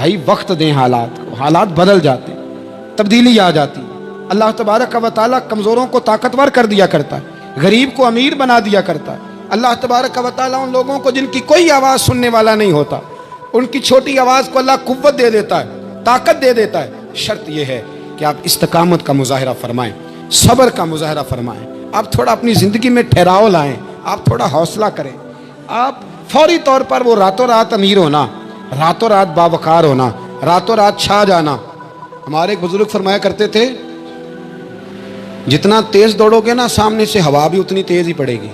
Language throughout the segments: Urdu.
بھائی وقت دیں حالات کو، حالات بدل جاتے، تبدیلی آ جاتی۔ اللہ تبارک و تعالیٰ کمزوروں کو طاقتور کر دیا کرتا ہے، غریب کو امیر بنا دیا کرتا ہے۔ اللہ تبارک و تعالیٰ ان لوگوں کو جن کی کوئی آواز سننے والا نہیں ہوتا، ان کی چھوٹی آواز کو اللہ قوت دے دیتا ہے، طاقت دے دیتا ہے۔ شرط یہ ہے کہ آپ استقامت کا مظاہرہ فرمائیں، صبر کا مظاہرہ فرمائیں، آپ تھوڑا اپنی زندگی میں ٹھہراؤ لائیں، آپ تھوڑا حوصلہ کریں۔ آپ فوری طور پر وہ راتوں رات امیر ہونا، راتوں رات باوقار ہونا، راتوں رات چھا جانا۔ ہمارے ایک بزرگ فرمایا کرتے تھے، جتنا تیز دوڑو گے نا سامنے سے ہوا بھی اتنی تیز ہی پڑے گی۔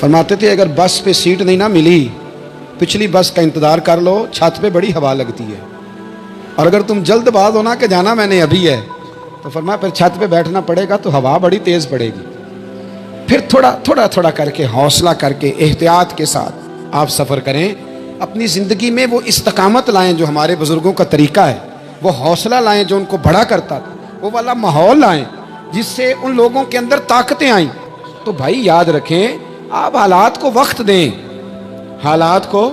فرماتے تھے اگر بس پہ سیٹ نہیں نہ ملی، پچھلی بس کا انتظار کر لو، چھت پہ بڑی ہوا لگتی ہے، اور اگر تم جلد باز ہونا کہ جانا میں نے ابھی ہے، تو فرمایا پھر چھت پہ بیٹھنا پڑے گا تو ہوا بڑی تیز پڑے گی۔ پھر تھوڑا کر کے، حوصلہ کر کے، احتیاط کے ساتھ آپ سفر کریں، اپنی زندگی میں وہ استقامت لائیں جو ہمارے بزرگوں کا طریقہ ہے، وہ حوصلہ لائیں جو ان کو بڑا کرتا تھا، وہ والا ماحول لائیں جس سے ان لوگوں کے اندر طاقتیں آئیں۔ تو بھائی یاد رکھیں، آپ حالات کو وقت دیں، حالات کو۔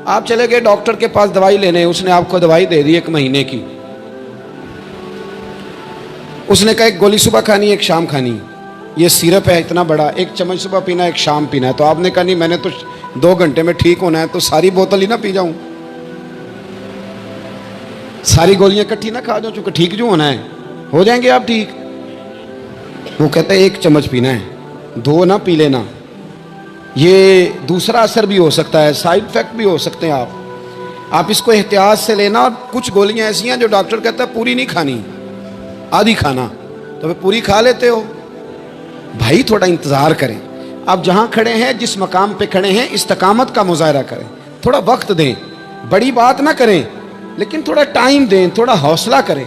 آپ چلے گئے ڈاکٹر کے پاس دوائی لینے، اس نے آپ کو دوائی دے دی 1 مہینے کی، اس نے کہا ایک گولی صبح کھانی ایک شام کھانی، یہ سیرپ ہے اتنا بڑا، 1 چمچ صبح پینا 1 شام پینا ہے۔ تو آپ نے کہا نہیں، میں نے تو 2 گھنٹے میں ٹھیک ہونا ہے، تو ساری بوتل ہی نہ پی جاؤں، ساری گولیاں اکٹھی نہ کھا جاؤں، چونکہ ٹھیک جو ہونا ہے ہو جائیں گے آپ ٹھیک۔ وہ کہتا ہے 1 چمچ پینا ہے، 2 نہ پی لینا، یہ دوسرا اثر بھی ہو سکتا ہے، سائیڈ افیکٹ بھی ہو سکتے ہیں۔ آپ اس کو احتیاط سے لینا، اور کچھ گولیاں ایسی ہیں جو ڈاکٹر کہتا ہے پوری نہیں کھانی، آدھی کھانا، تو پھر پوری کھا لیتے ہو۔ بھائی تھوڑا انتظار کریں، آپ جہاں کھڑے ہیں، جس مقام پہ کھڑے ہیں، استقامت کا مظاہرہ کریں، تھوڑا وقت دیں، بڑی بات نہ کریں لیکن تھوڑا ٹائم دیں، تھوڑا حوصلہ کریں۔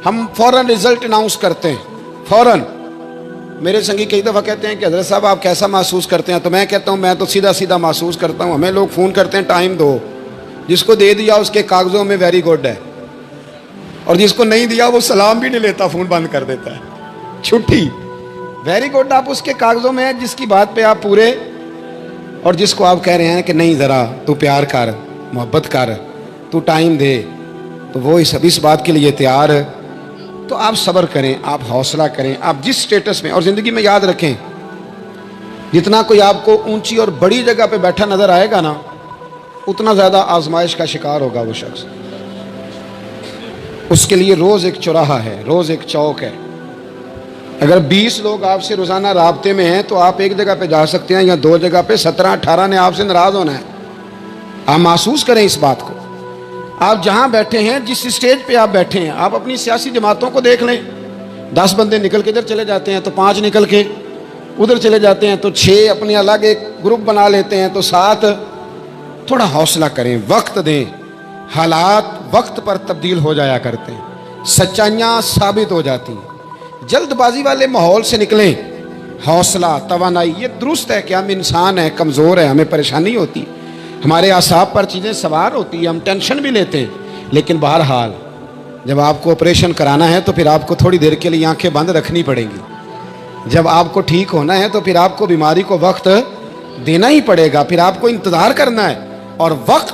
ہم فوراً رزلٹ اناؤنس کرتے ہیں، فوراً۔ میرے سنگی کئی دفعہ کہتے ہیں کہ حضرت صاحب آپ کیسا محسوس کرتے ہیں؟ تو میں کہتا ہوں میں تو سیدھا محسوس کرتا ہوں۔ ہمیں لوگ فون کرتے ہیں ٹائم دو، جس کو دے دیا اس کے کاغذوں میں ویری گڈ ہے، اور جس کو نہیں دیا وہ سلام بھی نہیں لیتا، فون بند کر دیتا ہے، چھٹی۔ ویری گڈ آپ اس کے کاغذوں میں ہے جس کی بات پہ آپ پورے، اور جس کو آپ کہہ رہے ہیں کہ نہیں ذرا تو پیار کر، محبت کر، تو ٹائم دے، تو وہ اس بات کے لیے تیار ہے۔ تو آپ صبر کریں، آپ حوصلہ کریں، آپ جس سٹیٹس میں، اور زندگی میں یاد رکھیں، جتنا کوئی آپ کو اونچی اور بڑی جگہ پہ بیٹھا نظر آئے گا نا، اتنا زیادہ آزمائش کا شکار ہوگا وہ شخص۔ اس کے لیے روز ایک چوراہا ہے، روز ایک چوک ہے۔ اگر 20 لوگ آپ سے روزانہ رابطے میں ہیں تو آپ ایک جگہ پہ جا سکتے ہیں، یا 2 جگہ پہ 17-18 نے آپ سے ناراض ہونا ہے۔ آپ محسوس کریں اس بات کو۔ آپ جہاں بیٹھے ہیں، جس اسٹیج پہ آپ بیٹھے ہیں، آپ اپنی سیاسی جماعتوں کو دیکھ لیں، 10 بندے نکل کے ادھر چلے جاتے ہیں تو 5 نکل کے ادھر چلے جاتے ہیں، تو 6 اپنے الگ ایک گروپ بنا لیتے ہیں، تو 7۔ تھوڑا حوصلہ کریں، وقت دیں، حالات وقت پر تبدیل ہو جایا کرتے ہیں، سچائیاں ثابت ہو جاتی ہیں۔ جلد بازی والے ماحول سے نکلیں، حوصلہ، توانائی، یہ درست ہے کہ ہم انسان ہیں، کمزور ہیں، ہمیں پریشانی ہوتی، ہمارے اعصاب پر چیزیں سوار ہوتی ہیں، ہم ٹینشن بھی لیتے ہیں، لیکن بہرحال جب آپ کو آپریشن کرانا ہے تو پھر آپ کو تھوڑی دیر کے لیے آنکھیں بند رکھنی پڑیں گی۔ جب آپ کو ٹھیک ہونا ہے تو پھر آپ کو بیماری کو وقت دینا ہی پڑے گا، پھر آپ کو انتظار کرنا ہے، اور وقت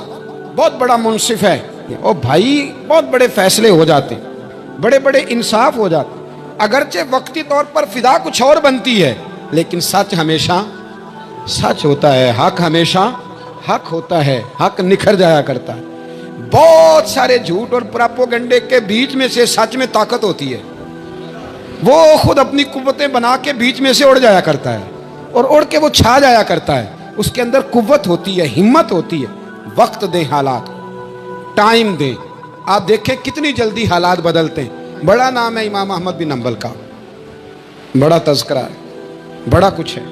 بہت بڑا منصف ہے، اور بھائی بہت بڑے فیصلے ہو جاتے ہیں، بڑے بڑے انصاف ہو جاتے ہیں۔ اگرچہ وقتی طور پر فضا کچھ اور بنتی ہے، لیکن سچ ہمیشہ سچ ہوتا ہے، حق ہمیشہ حق ہوتا ہے، حق نکھر جایا کرتا ہے۔ بہت سارے جھوٹ اور پراپوگنڈے کے بیچ میں سے سچ میں طاقت ہوتی ہے، وہ خود اپنی قوتیں بنا کے بیچ میں سے اڑ جایا کرتا ہے، اور اڑ کے وہ چھا جایا کرتا ہے، اس کے اندر قوت ہوتی ہے، ہمت ہوتی ہے۔ وقت دیں، حالات کو ٹائم دیں، آپ دیکھیں کتنی جلدی حالات بدلتے ہیں۔ بڑا نام ہے امام احمد بن حنبل کا، بڑا تذکرہ ہے، بڑا کچھ ہے۔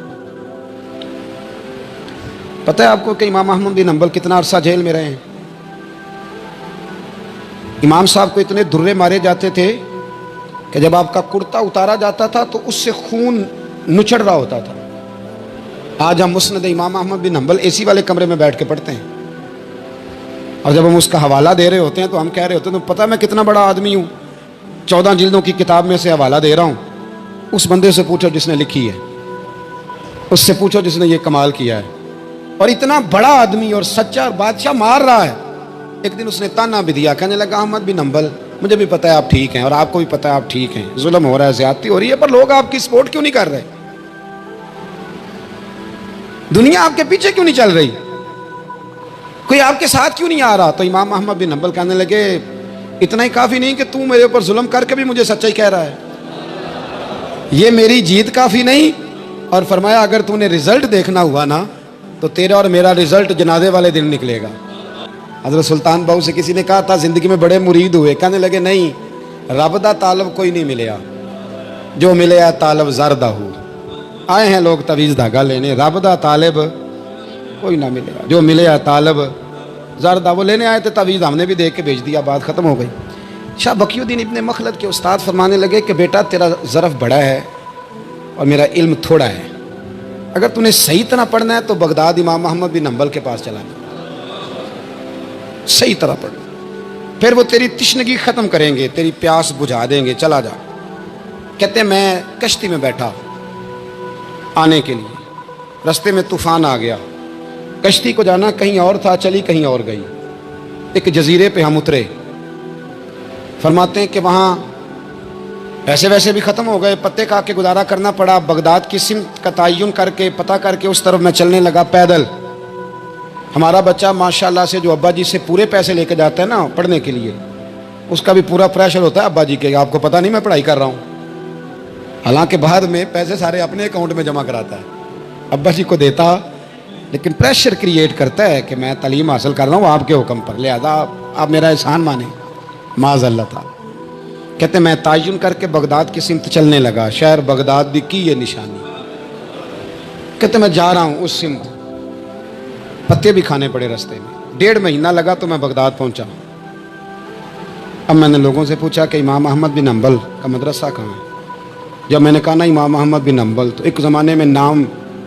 پتہ ہے آپ کو کہ امام احمد بن حنبل کتنا عرصہ جیل میں رہے ہیں؟ امام صاحب کو اتنے درے مارے جاتے تھے کہ جب آپ کا کرتا اتارا جاتا تھا تو اس سے خون نچڑ رہا ہوتا تھا۔ آج ہم مسند امام احمد بن حنبل اے سی والے کمرے میں بیٹھ کے پڑھتے ہیں، اور جب ہم اس کا حوالہ دے رہے ہوتے ہیں تو ہم کہہ رہے ہوتے ہیں تو پتہ میں کتنا بڑا آدمی ہوں، 14 جلدوں کی کتاب میں سے حوالہ دے رہا ہوں۔ اس بندے سے پوچھو جس نے لکھی ہے، اس سے پوچھو جس نے یہ کمال کیا ہے۔ اور اتنا بڑا آدمی اور سچا اور بادشاہ مار رہا ہے. ایک دن اس نے تانا بھی دیا, کہنے لگا احمد بن حنبل مجھے بھی پتہ ہے آپ ٹھیک ہیں اور آپ کو بھی پتہ ہے آپ ٹھیک ہیں, ظلم ہو رہا ہے, زیادتی ہو رہی ہے, پر لوگ آپ کی سپورٹ کیوں نہیں کر رہے؟ دنیا آپ کے پیچھے کیوں نہیں چل رہی؟ کوئی آپ کے ساتھ کیوں نہیں آ رہا؟ تو امام احمد بن حنبل کہنے لگے اتنا ہی کافی نہیں کہ تم میرے اوپر ظلم کر کے بھی مجھے سچائی کہہ رہا ہے, یہ میری جیت کافی نہیں. اور فرمایا اگر تو نے رزلٹ دیکھنا ہوا نا تو تیرا اور میرا رزلٹ جنازے والے دن نکلے گا. حضرت سلطان بہو سے کسی نے کہا تھا زندگی میں بڑے مرید ہوئے, کہنے لگے نہیں, رب دا طالب کوئی نہیں ملیا, جو ملیا طالب زردہ ہو. آئے ہیں لوگ تویز دھاگا لینے, رب دا طالب کوئی نہ ملیا, جو ملیا طالب زردہ. وہ لینے آئے تھے تویز, ہم نے بھی دیکھ کے بھیج دیا, بات ختم ہو گئی. شاہ بقی الدین ابن مخلد کے استاد فرمانے لگے کہ بیٹا تیرا ظرف بڑا ہے اور میرا علم تھوڑا ہے, اگر تو نے صحیح طرح پڑھنا ہے تو بغداد امام احمد بن حنبل کے پاس چلا جا, صحیح طرح پڑھنا, پھر وہ تیری تشنگی ختم کریں گے, تیری پیاس بجھا دیں گے, چلا جا. کہتے ہیں میں کشتی میں بیٹھا آنے کے لیے, رستے میں طوفان آ گیا, کشتی کو جانا کہیں اور تھا, چلی کہیں اور گئی. ایک جزیرے پہ ہم اترے. فرماتے ہیں کہ وہاں پیسے ویسے بھی ختم ہو گئے, پتے کھا کے گزارا کرنا پڑا. بغداد کی سمت کا تعین کر کے پتہ کر کے اس طرف میں چلنے لگا پیدل. ہمارا بچہ ماشاءاللہ سے جو ابا جی سے پورے پیسے لے کے جاتا ہے نا پڑھنے کے لیے, اس کا بھی پورا پریشر ہوتا ہے ابا جی کے, آپ کو پتہ نہیں میں پڑھائی کر رہا ہوں, حالانکہ بعد میں پیسے سارے اپنے اکاؤنٹ میں جمع کراتا ہے, ابا جی کو دیتا, لیکن پریشر کریٹ کرتا ہے کہ میں تعلیم حاصل کر رہا ہوں آپ کے حکم پر, لہذا آپ میرا احسان مانیں, معاذ اللہ تعالی. کہتے میں تعین کر کے بغداد کی سمت چلنے لگا, شہر بغداد دی کی یہ نشانی. کہتے میں جا رہا ہوں اس سمت, پتے بھی کھانے پڑے رستے میں, 1.5 مہینہ لگا تو میں بغداد پہنچا. اب میں نے لوگوں سے پوچھا کہ امام احمد بن حنبل کا مدرسہ کہاں ہے؟ جب میں نے کہا نا امام احمد بن حنبل, تو ایک زمانے میں نام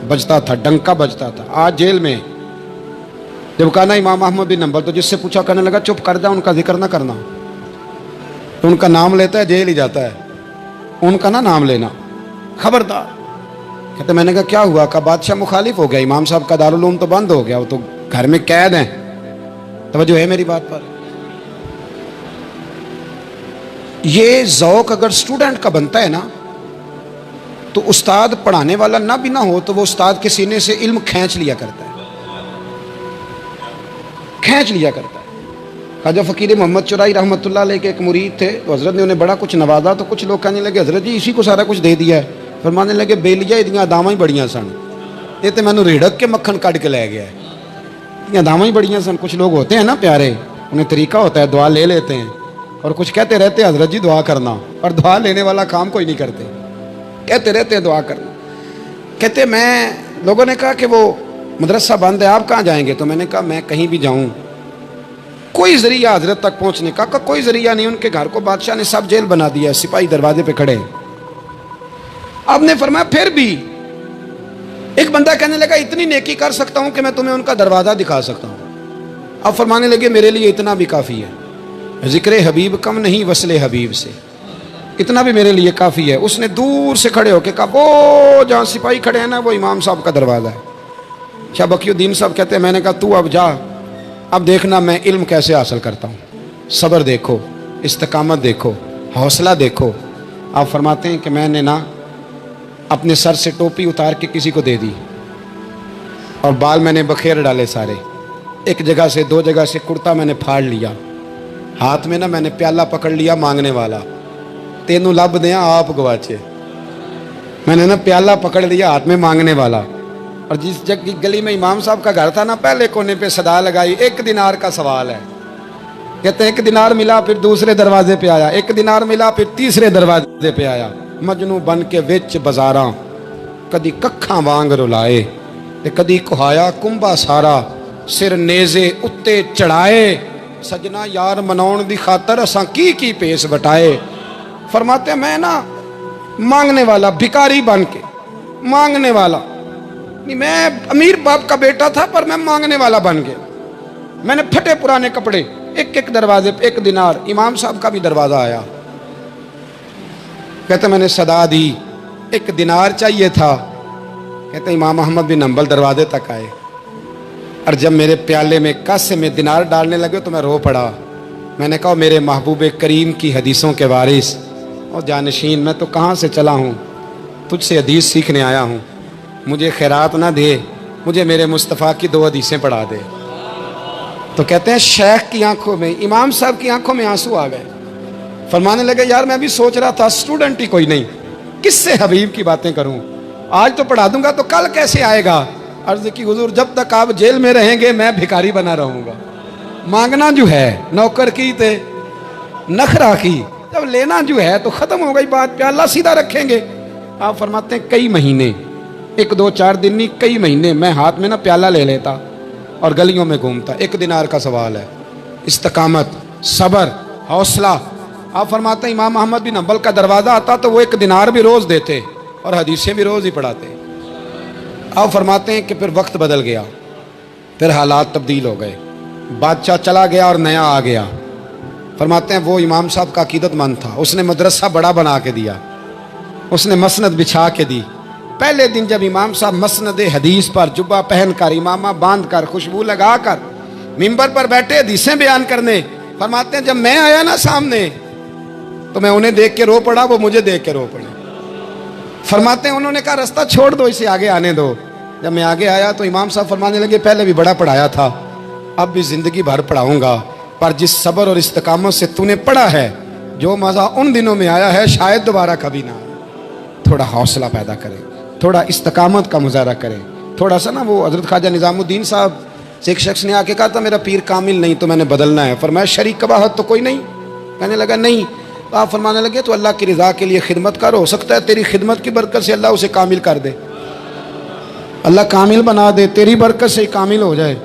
بجتا تھا, ڈنکا بجتا تھا, آج جیل میں. جب کہا نا امام احمد بن حنبل تو جس سے پوچھا کہنے لگا چپ کر جا, ان کا ذکر نہ کرنا, ان کا نام لیتا ہے جیل ہی جاتا ہے, ان کا نہ نام لینا, خبردار. کہتے میں نے کہا کیا ہوا؟ کہ بادشاہ مخالف ہو گیا, امام صاحب کا دارالعلوم تو بند ہو گیا, وہ تو گھر میں قید ہیں. توجہ ہے میری بات پر؟ یہ ذوق اگر اسٹوڈنٹ کا بنتا ہے نا تو استاد پڑھانے والا نہ بھی نہ ہو تو وہ استاد کے سینے سے علم کھینچ لیا کرتا ہے, کھینچ لیا کرتا ہے. خواجہ فقیر محمد چرائی رحمۃ اللہ علیہ کے ایک مرید تھے, تو حضرت نے انہیں بڑا کچھ نوازا, تو کچھ لوگ کہنے لگے حضرت جی اسی کو سارا کچھ دے دیا ہے. فرمانے لگے بیلیاں ادیاں داواں ہی بڑیاں سن, یہ تو مینوں ریڑک کے مکھن کٹ کے لے گیا ہے, ادیاں داواں ہی بڑیاں سن. کچھ لوگ ہوتے ہیں نا پیارے, انہیں طریقہ ہوتا ہے دعا لے لیتے ہیں, اور کچھ کہتے رہتے ہیں حضرت جی دعا کرنا, اور دعا لینے والا کام کوئی نہیں کرتے, کہتے رہتے ہیں دعا کرنا. کہتے میں, لوگوں نے کہا کہ وہ مدرسہ بند ہے آپ کہاں جائیں گے؟ تو میں نے کہا میں کہیں بھی جاؤں, کوئی ذریعہ حضرت تک پہنچنے کا, کوئی ذریعہ نہیں. ان کے گھر کو بادشاہ نے سب جیل بنا دیا, سپاہی دروازے پہ کھڑے. آپ نے فرمایا پھر بھی ایک بندہ کہنے لگا اتنی نیکی کر سکتا ہوں کہ میں تمہیں ان کا دروازہ دکھا سکتا ہوں. اب فرمانے لگے میرے لیے اتنا بھی کافی ہے, ذکر حبیب کم نہیں وصل حبیب سے, اتنا بھی میرے لیے کافی ہے. اس نے دور سے کھڑے ہو کے کہا وہ جہاں سپاہی کھڑے ہیں نا وہ امام صاحب کا دروازہ ہے. شاہ بقی الدین صاحب کہتے ہیں میں نے کہا تو اب جا, اب دیکھنا میں علم کیسے حاصل کرتا ہوں. صبر دیکھو, استقامت دیکھو, حوصلہ دیکھو. آپ فرماتے ہیں کہ میں نے نا اپنے سر سے ٹوپی اتار کے کسی کو دے دی, اور بال میں نے بخیر ڈالے سارے, ایک جگہ سے 2 جگہ سے کرتا میں نے پھاڑ لیا, ہاتھ میں نا میں نے پیالہ پکڑ لیا مانگنے والا, تینوں لب دیا آپ گواچے. میں نے نا پیالہ پکڑ لیا ہاتھ میں مانگنے والا, اور جس گلی میں امام صاحب کا گھر تھا نا پہلے کونے پہ صدا لگائی 1 دینار کا سوال ہے. کہتے ہیں 1 دینار ملا, پھر دوسرے دروازے پہ آیا, 1 دینار ملا, پھر تیسرے دروازے پہ آیا. مجنو بن کے وچ بازاراں کدی ککھاں وانگ رلائے, تے کدی کہایا کنبا سارا سر نیزے اتے چڑھائے. سجنا یار مناؤن دی خاطر اساں کی پیس بٹائے. فرماتے ہیں میں نا مانگنے والا, بھکاری بن کے مانگنے والا, میں امیر باپ کا بیٹا تھا پر میں مانگنے والا بن گیا. میں نے پھٹے پرانے کپڑے, ایک دروازے پہ 1 دینار. امام صاحب کا بھی دروازہ آیا, کہتے میں نے صدا دی 1 دینار چاہیے تھا. کہتے امام احمد بن حنبل دروازے تک آئے, اور جب میرے پیالے میں کاسے میں دینار ڈالنے لگے تو میں رو پڑا. میں نے کہا میرے محبوب کریم کی حدیثوں کے وارث اور جانشین، میں تو کہاں سے چلا ہوں، تجھ سے حدیث سیکھنے آیا ہوں، مجھے خیرات نہ دے، مجھے میرے مصطفیٰ کی 2 حدیثیں پڑھا دے. تو کہتے ہیں شیخ کی آنکھوں میں، امام صاحب کی آنکھوں میں آنسو آ گئے. فرمانے لگے یار میں بھی سوچ رہا تھا اسٹوڈنٹ ہی کوئی نہیں، کس سے حبیب کی باتیں کروں، آج تو پڑھا دوں گا تو کل کیسے آئے گا. عرض کی حضور جب تک آپ جیل میں رہیں گے میں بھکاری بنا رہوں گا. مانگنا جو ہے نوکر کی تے نخرا کی، جب لینا جو ہے تو ختم ہو گئی بات، پیالہ سیدھا رکھیں گے. آپ فرماتے ہیں کئی مہینے، 1 2 4 دن نہیں، کئی مہینے میں ہاتھ میں نہ پیالہ لے لیتا اور گلیوں میں گھومتا. 1 دینار کا سوال ہے. استقامت، صبر، حوصلہ. آپ فرماتے ہیں امام احمد بن حنبل کا دروازہ آتا تو وہ 1 دینار بھی روز دیتے اور حدیثیں بھی روز ہی پڑھاتے. آپ فرماتے ہیں کہ پھر وقت بدل گیا، پھر حالات تبدیل ہو گئے، بادشاہ چلا گیا اور نیا آ گیا. فرماتے ہیں وہ امام صاحب کا عقیدت مند تھا، اس نے مدرسہ بڑا بنا کے دیا، اس نے مسند بچھا کے دی. پہلے دن جب امام صاحب مسند حدیث پر جبہ پہن کر، امامہ باندھ کر، خوشبو لگا کر ممبر پر بیٹھے حدیثیں بیان کرنے، فرماتے ہیں جب میں آیا نا سامنے تو میں انہیں دیکھ کے رو پڑا، وہ مجھے دیکھ کے رو پڑے. فرماتے ہیں انہوں نے کہا رستہ چھوڑ دو، اسے آگے آنے دو. جب میں آگے آیا تو امام صاحب فرمانے لگے پہلے بھی بڑا پڑھایا تھا، اب بھی زندگی بھر پڑھاؤں گا، پر جس صبر اور استقامت سے تو نے پڑھا ہے، جو مزہ ان دنوں میں آیا ہے شاید دوبارہ کبھی نہ آئے. تھوڑا حوصلہ پیدا کریں، تھوڑا استقامت کا مظاہرہ کریں. تھوڑا سا نا وہ حضرت خواجہ نظام الدین صاحب سے ایک شخص نے آ کے کہا تھا میرا پیر کامل نہیں تو میں نے بدلنا ہے. فرمایا شریک کباہت تو کوئی نہیں؟ کہنے لگا نہیں. تو آپ فرمانے لگے تو اللہ کی رضا کے لیے خدمت کر، ہو سکتا ہے تیری خدمت کی برکت سے اللہ اسے کامل کر دے، اللہ کامل بنا دے، تیری برکت سے ہی کامل ہو جائے.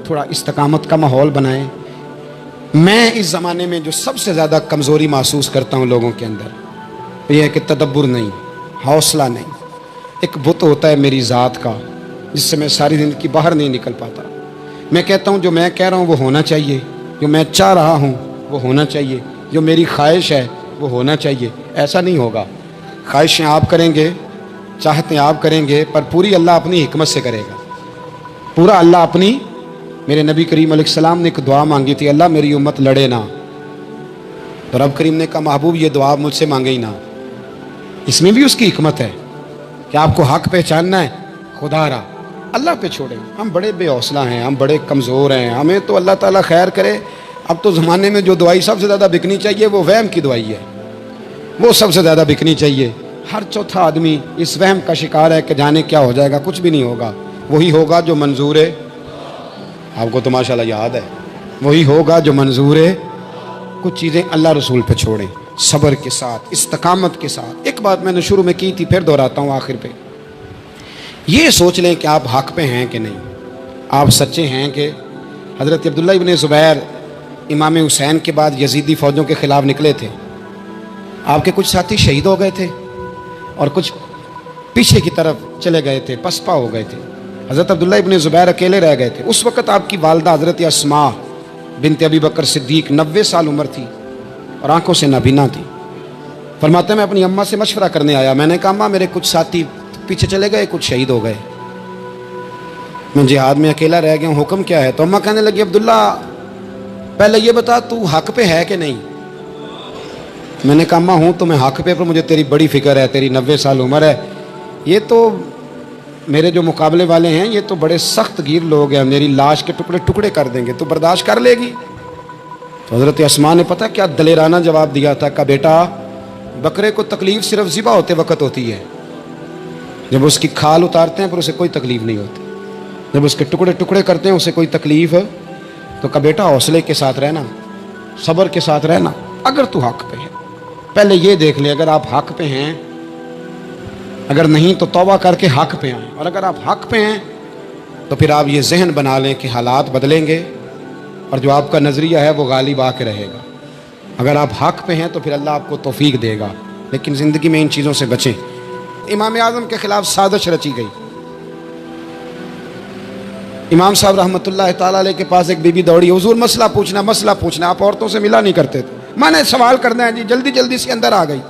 تھوڑا استقامت کا ماحول بنائیں. میں اس زمانے میں جو سب سے زیادہ کمزوری محسوس کرتا ہوں لوگوں کے اندر، یہ ہے کہ تدبر نہیں، حوصلہ نہیں. ایک بت ہوتا ہے میری ذات کا جس سے میں ساری زندگی باہر نہیں نکل پاتا. میں کہتا ہوں جو میں کہہ رہا ہوں وہ ہونا چاہیے، جو میں چاہ رہا ہوں وہ ہونا چاہیے، جو میری خواہش ہے وہ ہونا چاہیے. ایسا نہیں ہوگا. خواہشیں آپ کریں گے، چاہتے آپ کریں گے، پر پوری اللہ اپنی حکمت سے کرے گا. پورا اللہ اپنی. میرے نبی کریم علیہ السلام نے ایک دعا مانگی تھی، اللہ میری امت لڑے نہ. تو رب کریم نے کہا محبوب یہ دعا مجھ سے مانگے ہی نہ. اس میں بھی اس کی حکمت ہے کہ آپ کو حق پہچاننا ہے. خدا را اللہ پہ چھوڑیں. ہم بڑے بے حوصلہ ہیں، ہم بڑے کمزور ہیں، ہمیں تو اللہ تعالیٰ خیر کرے. اب تو زمانے میں جو دوائی سب سے زیادہ بکنی چاہیے وہ وہم کی دوائی ہے، وہ سب سے زیادہ بکنی چاہیے. ہر چوتھا آدمی اس وہم کا شکار ہے کہ جانے کیا ہو جائے گا. کچھ بھی نہیں ہوگا، وہی ہوگا جو منظور ہے. آپ کو تو ماشاءاللہ یاد ہے، وہی ہوگا جو منظور ہے. کچھ چیزیں اللہ رسول پہ چھوڑیں، صبر کے ساتھ، استقامت کے ساتھ. ایک بات میں نے شروع میں کی تھی، پھر دہراتا ہوں آخر پہ. یہ سوچ لیں کہ آپ حق پہ ہیں کہ نہیں، آپ سچے ہیں. کہ حضرت عبداللہ ابن زبیر امام حسین کے بعد یزیدی فوجوں کے خلاف نکلے تھے. آپ کے کچھ ساتھی شہید ہو گئے تھے اور کچھ پیچھے کی طرف چلے گئے تھے، پسپا ہو گئے تھے. حضرت عبداللہ ابن زبیر اکیلے رہ گئے تھے. اس وقت آپ کی والدہ حضرت اسماء بنت ابی بکر صدیق 90 سال عمر تھی اور آنکھوں سے نابینا تھی. فرماتے ہیں میں اپنی اماں سے مشورہ کرنے آیا. میں نے کہا اماں میرے کچھ ساتھی پیچھے چلے گئے، کچھ شہید ہو گئے، میں جہاد میں اکیلا رہ گیا ہوں، حکم کیا ہے؟ تو اماں کہنے لگی عبداللہ پہلے یہ بتا تو حق پہ ہے کہ نہیں. میں نے کہا اماں ہوں تو میں حق پہ، پر مجھے تیری بڑی فکر ہے، تیری 90 سال عمر ہے، یہ تو میرے جو مقابلے والے ہیں یہ تو بڑے سخت گیر لوگ ہیں، میری لاش کے ٹکڑے ٹکڑے کر دیں گے، تو برداشت کر لے گی؟ تو حضرت اسماء نے پتہ کیا دلیرانہ جواب دیا تھا کہ بیٹا بکرے کو تکلیف صرف ذبح ہوتے وقت ہوتی ہے، جب اس کی کھال اتارتے ہیں پھر اسے کوئی تکلیف نہیں ہوتی، جب اس کے ٹکڑے ٹکڑے کرتے ہیں اسے کوئی تکلیف. تو کہا بیٹا حوصلے کے ساتھ رہنا، صبر کے ساتھ رہنا. اگر تو حق پہ ہے پہلے یہ دیکھ لے، اگر آپ حق پہ ہیں، اگر نہیں تو توبہ کر کے حق پہ آئیں. اور اگر آپ حق پہ ہیں تو پھر آپ یہ ذہن بنا لیں کہ حالات بدلیں گے اور جو آپ کا نظریہ ہے وہ غالب آ کے رہے گا. اگر آپ حق پہ ہیں تو پھر اللہ آپ کو توفیق دے گا. لیکن زندگی میں ان چیزوں سے بچیں. امام اعظم کے خلاف سازش رچی گئی. امام صاحب رحمۃ اللہ تعالیٰ علیہ کے پاس ایک بی بی دوڑی، حضور مسئلہ پوچھنا. آپ عورتوں سے ملا نہیں کرتے تھے. میں نے سوال کرنا ہے جی. جلدی جلدی سے اندر آ گئی.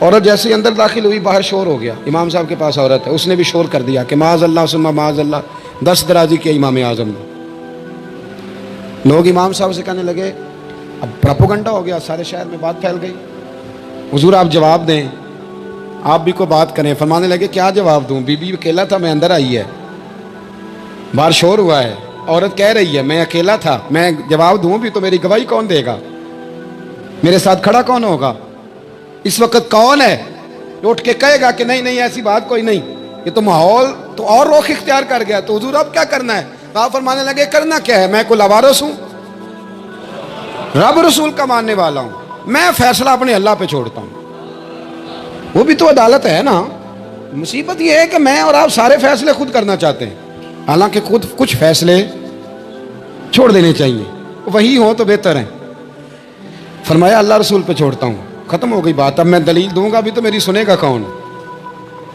عورت جیسے ہی اندر داخل ہوئی باہر شور ہو گیا. امام صاحب کے پاس عورت ہے، اس نے بھی شور کر دیا کہ معاذ اللہ ثم معاذ اللہ. دست درازی کیا امام اعظم نے. لوگ امام صاحب سے کہنے لگے, اب پروپیگنڈا ہو گیا, سارے شہر میں بات پھیل گئی, حضور آپ جواب دیں, آپ بھی کوئی بات کریں. فرمانے لگے کیا جواب دوں, بی بی اکیلا تھا, میں اندر آئی ہے, باہر شور ہوا ہے, عورت کہہ رہی ہے میں اکیلا تھا, میں جواب دوں بھی تو میری گواہی کون دے گا, میرے ساتھ کھڑا کون ہوگا, اس وقت کون ہے جو اٹھ کے کہے گا کہ نہیں نہیں ایسی بات کوئی نہیں, یہ تو ماحول تو اور رخ اختیار کر گیا, تو حضور اب کیا کرنا ہے. آپ فرمانے لگے کرنا کیا ہے, میں کوئی لوارث ہوں, رب رسول کا ماننے والا ہوں, میں فیصلہ اپنے اللہ پہ چھوڑتا ہوں. وہ بھی تو عدالت ہے نا. مصیبت یہ ہے کہ میں اور آپ سارے فیصلے خود کرنا چاہتے ہیں, حالانکہ خود کچھ فیصلے چھوڑ دینے چاہیے, وہی ہو تو بہتر ہے. فرمایا اللہ رسول پہ چھوڑتا ہوں, ختم ہو گئی بات. اب میں دلیل دوں گا بھی تو میری سنے گا کون.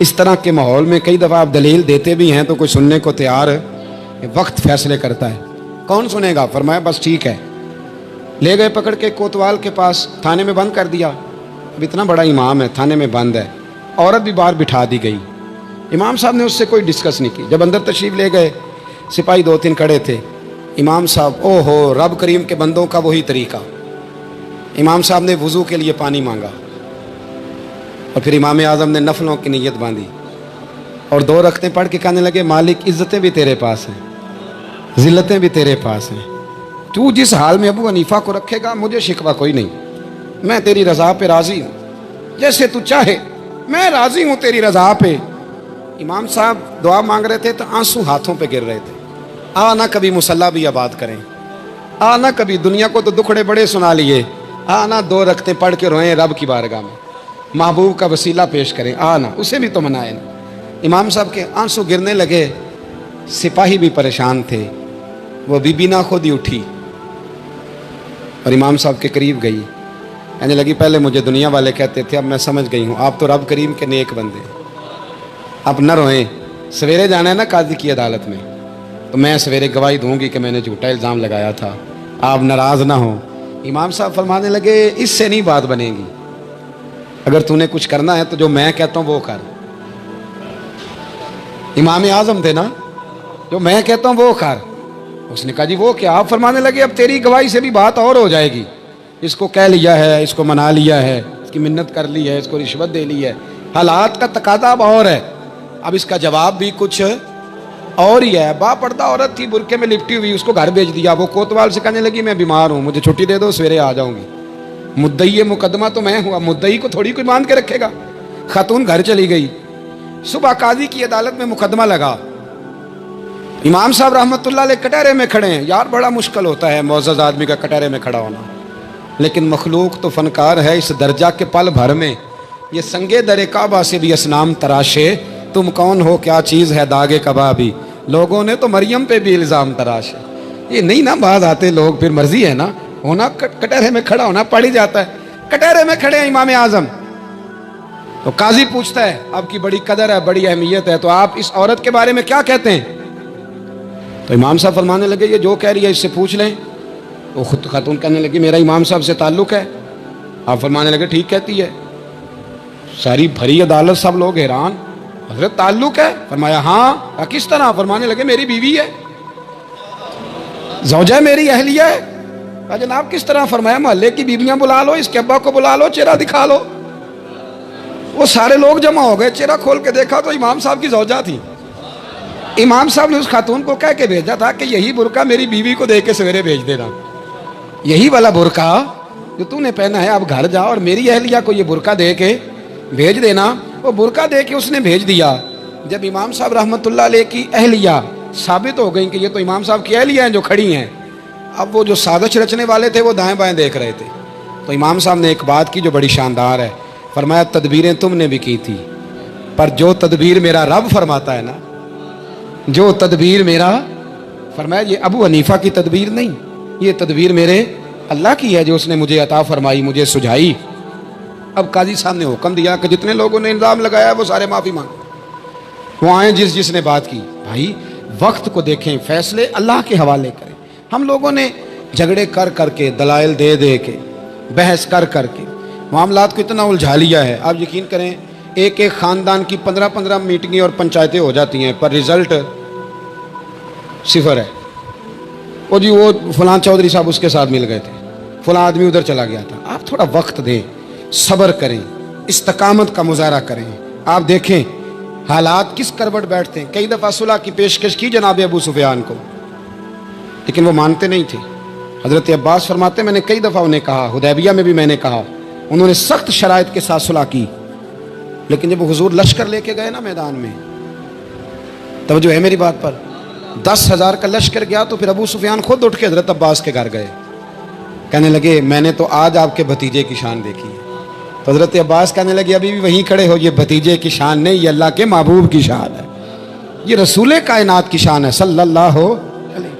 اس طرح کے ماحول میں کئی دفعہ آپ دلیل دیتے بھی ہیں تو کوئی سننے کو تیار, وقت فیصلے کرتا ہے, کون سنے گا. فرمایا بس ٹھیک ہے. لے گئے پکڑ کے کوتوال کے پاس, تھانے میں بند کر دیا. اب اتنا بڑا امام ہے, تھانے میں بند ہے, عورت بھی باہر بٹھا دی گئی. امام صاحب نے اس سے کوئی ڈسکس نہیں کی. جب اندر تشریف لے گئے, سپاہی 2-3 کھڑے تھے. امام صاحب, او ہو, رب کریم کے بندوں کا وہی طریقہ. امام صاحب نے وضو کے لیے پانی مانگا, اور پھر امام اعظم نے نفلوں کی نیت باندھی, اور 2 رکعتیں پڑھ کے کہنے لگے مالک عزتیں بھی تیرے پاس ہیں, ذلتیں بھی تیرے پاس ہیں, تو جس حال میں ابو حنیفہ کو رکھے گا مجھے شکوہ کوئی نہیں, میں تیری رضا پہ راضی ہوں, جیسے تو چاہے میں راضی ہوں تیری رضا پہ. امام صاحب دعا مانگ رہے تھے تو آنسو ہاتھوں پہ گر رہے تھے. نہ کبھی مصلی بھی آباد کریں, نہ کبھی دنیا کو تو دکھڑے بڑے سنا لیے, نہ 2 رکعتیں پڑھ کے روئیں رب کی بارگاہ میں, محبوب کا وسیلہ پیش کریں, نہ اسے بھی تو منائیں نا. امام صاحب کے آنسو گرنے لگے. سپاہی بھی پریشان تھے. وہ بی بی نہ خود ہی اٹھی اور امام صاحب کے قریب گئی, کہنے لگی پہلے مجھے دنیا والے کہتے تھے, اب میں سمجھ گئی ہوں آپ تو رب کریم کے نیک بندے, اب نہ روئیں. سویرے جانا ہے نا قاضی کی عدالت میں, تو میں سویرے گواہی دوں گی کہ میں نے جھوٹا الزام لگایا تھا, آپ ناراض نہ ہوں. امام صاحب فرمانے لگے اس سے نہیں بات بنے گی, اگر تو نے کچھ کرنا ہے تو جو میں کہتا ہوں وہ کر. امام اعظم تھے نا, جو میں کہتا ہوں وہ کر. اس نے کہا جی وہ کیا. آپ فرمانے لگے اب تیری گواہی سے بھی بات اور ہو جائے گی, اس کو کہہ لیا ہے, اس کو منا لیا ہے, اس کی منت کر لی ہے, اس کو رشوت دے لی ہے, حالات کا تقاضا اب اور ہے, اب اس کا جواب بھی کچھ اور ہی ہے. با پردہ عورت تھی, برقعے میں لپٹی ہوئی, اس کو گھر بھیج دیا. وہ کوتوال سے کہنے لگی میں بیمار ہوں, مجھے چھٹی دے دو, سویرے آ جاؤں گی. مدعی مقدمہ تو میں ہوا, مدعی کو تھوڑی کوئی باندھ کے رکھے گا. خاتون گھر چلی گئی. صبح قاضی کی عدالت میں مقدمہ لگا. امام صاحب رحمۃ اللہ علیہ کٹہرے میں کھڑے ہیں. یار بڑا مشکل ہوتا ہے معزز آدمی کا کٹہرے میں کھڑا ہونا, لیکن مخلوق تو فنکار ہے اس درجہ کے پل بھر میں. یہ سنگے در کعبہ سے بھی اسنام تراشے, تم کون ہو کیا چیز ہے داغے کبابی. لوگوں نے تو مریم پہ بھی الزام تراشے. یہ نہیں نا باز آتے لوگ, پھر مرضی ہے نا ہونا, کٹہرے میں کھڑا ہونا پڑ ہی جاتا ہے. کٹہرے میں کھڑے ہیں امام اعظم. تو قاضی پوچھتا ہے آپ کی بڑی قدر ہے, بڑی اہمیت ہے, تو آپ اس عورت کے بارے میں کیا کہتے ہیں. تو امام صاحب فرمانے لگے یہ جو کہہ رہی ہے اس سے پوچھ لیں. وہ خود خاتون کہنے لگی میرا امام صاحب سے تعلق ہے. آپ فرمانے لگے ٹھیک کہتی ہے. ساری بھری عدالت سب لوگ حیران, حضرت تعلق ہے. فرمایا ہاں. کس طرح. فرمانے لگے میری بیوی ہے, زوجہ میری اہلیہ ہے. جناب کس طرح. فرمایا محلے کی بیویاں بلا لو, اس کے ابا کو بلا لو, چہرہ دکھا لو. وہ سارے لوگ جمع ہو گئے, چہرہ کھول کے دیکھا تو امام صاحب کی زوجہ تھی. امام صاحب نے اس خاتون کو کہہ کے بھیجا تھا کہ یہی برقع میری بیوی کو دے کے سویرے بھیج دینا, یہی والا برقع جو تو نے پہنا ہے, اب گھر جا اور میری اہلیہ کو یہ برقع دے کے بھیج دینا. وہ برقع دے کے اس نے بھیج دیا. جب امام صاحب رحمۃ اللہ علیہ کی اہلیہ ثابت ہو گئی کہ یہ تو امام صاحب کی اہلیہ ہیں جو کھڑی ہیں, اب وہ جو سازش رچنے والے تھے وہ دائیں بائیں دیکھ رہے تھے. تو امام صاحب نے ایک بات کی جو بڑی شاندار ہے. فرمایا تدبیریں تم نے بھی کی تھی, پر جو تدبیر میرا رب فرماتا ہے نا, جو تدبیر میرا, فرمایا یہ ابو حنیفہ کی تدبیر نہیں, یہ تدبیر میرے اللہ کی ہے جو اس نے مجھے عطا فرمائی, مجھے سجھائی. اب قاضی صاحب نے حکم دیا کہ جتنے لوگوں نے الزام لگایا وہ سارے معافی مانگیں. وہ آئیں جس نے بات کی. بھائی وقت کو دیکھیں, فیصلے اللہ کے حوالے کریں. ہم لوگوں نے جھگڑے کر کے, دلائل دے کے, بحث کر کے معاملات کو اتنا الجھا لیا ہے. آپ یقین کریں ایک خاندان کی 15 میٹنگیں اور پنچایتیں ہو جاتی ہیں, پر رزلٹ صفر ہے. وہ جی وہ فلاں چودھری صاحب اس کے ساتھ مل گئے تھے, فلاں آدمی ادھر چلا گیا تھا. آپ تھوڑا وقت دیں, صبر کریں, استقامت کا مظاہرہ کریں. آپ دیکھیں حالات کس کروٹ بیٹھتے ہیں. کئی دفعہ صلح کی پیشکش کی جناب ابو سفیان کو, لیکن وہ مانتے نہیں تھے. حضرت عباس فرماتے ہیں میں نے کئی دفعہ انہیں کہا, حدیبیہ میں بھی میں نے کہا, انہوں نے سخت شرائط کے ساتھ صلح کی, لیکن جب حضور لشکر لے کے گئے نا میدان میں, توجہ ہے میری بات پر, 10,000 کا لشکر گیا تو پھر ابو سفیان خود اٹھ کے حضرت عباس کے گھر گئے, کہنے لگے میں نے تو آج آپ کے بھتیجے کی شان دیکھی ہے. تو حضرت عباس کہنے لگے ابھی بھی وہیں کھڑے ہو, یہ بھتیجے کی شان نہیں, یہ اللہ کے محبوب کی شان ہے, یہ رسول کائنات کی شان ہے صلی اللہ علیہ.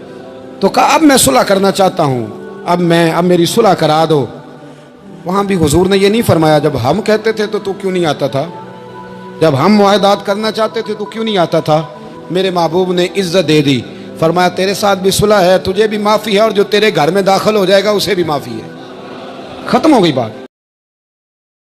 تو کہا اب میں صلح کرنا چاہتا ہوں, اب میری صلح کرا دو. وہاں بھی حضور نے یہ نہیں فرمایا جب ہم کہتے تھے تو کیوں نہیں آتا تھا, جب ہم معاہدات کرنا چاہتے تھے تو کیوں نہیں آتا تھا. میرے محبوب نے عزت دے دی, فرمایا تیرے ساتھ بھی صلح ہے, تجھے بھی معافی ہے, اور جو تیرے گھر میں داخل ہو جائے گا اسے بھی معافی ہے. ختم ہو گئی بات.